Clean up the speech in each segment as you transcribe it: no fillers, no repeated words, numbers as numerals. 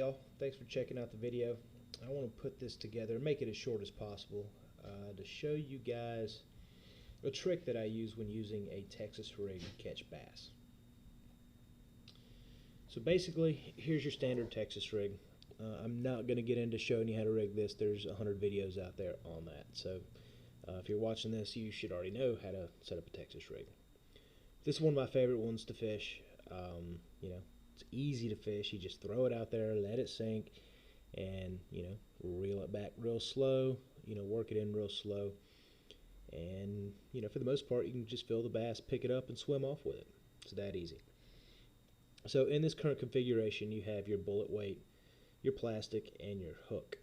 y'all, thanks for checking out the video. I want to put this together and make it as short as possible to show you guys a trick that I use when using a Texas rig to catch bass. So basically, here's your standard Texas rig. I'm not going to get into showing you how to rig this. There's 100 videos out there on that. So if you're watching this, you should already know how to set up a Texas rig. This is one of my favorite ones to fish. It's easy to fish. You just throw it out there, let it sink, and reel it back real slow. Work it in real slow, and for the most part, you can just feel the bass, pick it up, and swim off with it. It's that easy. So in this current configuration, you have your bullet weight, your plastic, and your hook.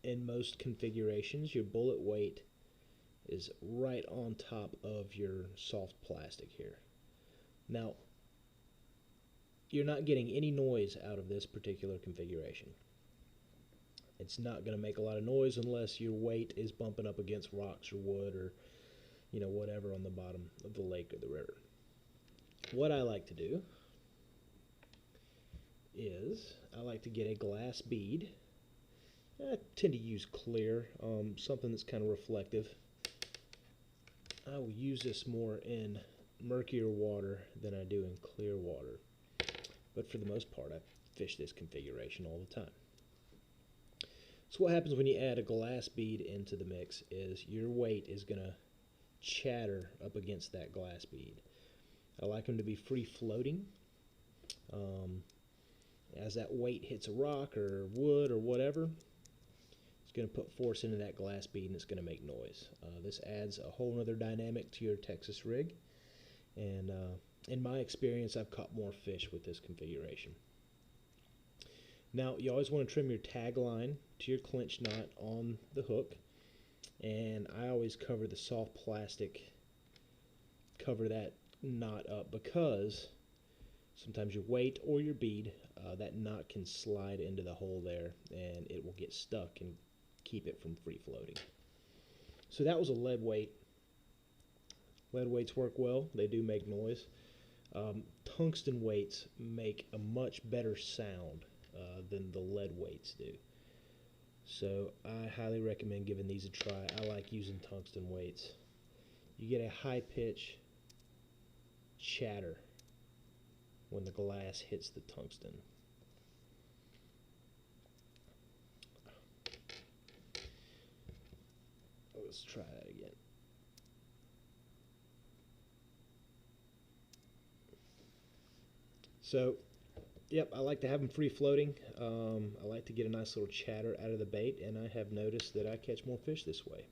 In most configurations, your bullet weight is right on top of your soft plastic here. Now, you're not getting any noise out of this particular configuration. It's not going to make a lot of noise unless your weight is bumping up against rocks or wood or whatever on the bottom of the lake or the river. What I like to do is I like to get a glass bead. I tend to use clear, something that's kind of reflective. I will use this more in murkier water than I do in clear water. But for the most part, I fish this configuration all the time. So what happens when you add a glass bead into the mix is your weight is going to chatter up against that glass bead. I like them to be free floating. As that weight hits a rock or wood or whatever, it's going to put force into that glass bead and it's going to make noise. This adds a whole other dynamic to your Texas rig. And in my experience, I've caught more fish with this configuration. Now, you always want to trim your tag line to your clinch knot on the hook. And I always cover the soft plastic, cover that knot up, because sometimes your weight or your bead, that knot can slide into the hole there and it will get stuck and keep it from free floating. So that was a lead weight. Lead weights work well. They do make noise. Tungsten weights make a much better sound than the lead weights do. So I highly recommend giving these a try. I like using tungsten weights. You get a high pitch chatter when the glass hits the tungsten. Let's try that again. So, yep, I like to have them free floating. I like to get a nice little chatter out of the bait, and I have noticed that I catch more fish this way.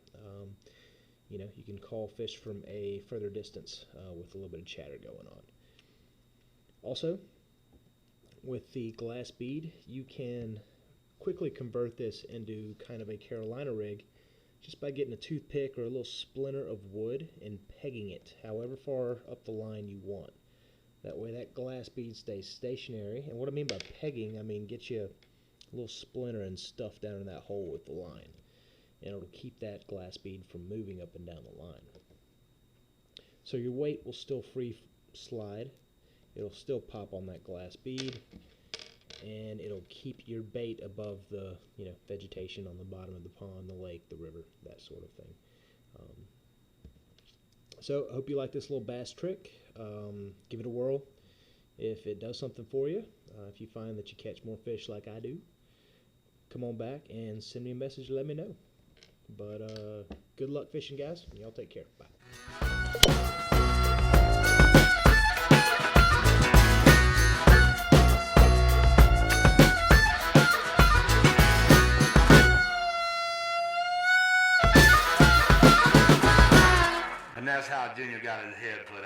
You can call fish from a further distance with a little bit of chatter going on. Also, with the glass bead, you can quickly convert this into kind of a Carolina rig just by getting a toothpick or a little splinter of wood and pegging it however far up the line you want. That way that glass bead stays stationary. And what I mean by pegging, I mean get you a little splinter and stuff down in that hole with the line. And it'll keep that glass bead from moving up and down the line. So your weight will still free slide. It'll still pop on that glass bead. And it'll keep your bait above the vegetation on the bottom of the pond, the lake, the river, that sort of thing. So I hope you like this little bass trick. Give it a whirl. If it does something for you, if you find that you catch more fish like I do, come on back and send me a message and let me know. But good luck fishing, guys. Y'all take care. Bye. And that's how Junior got his head put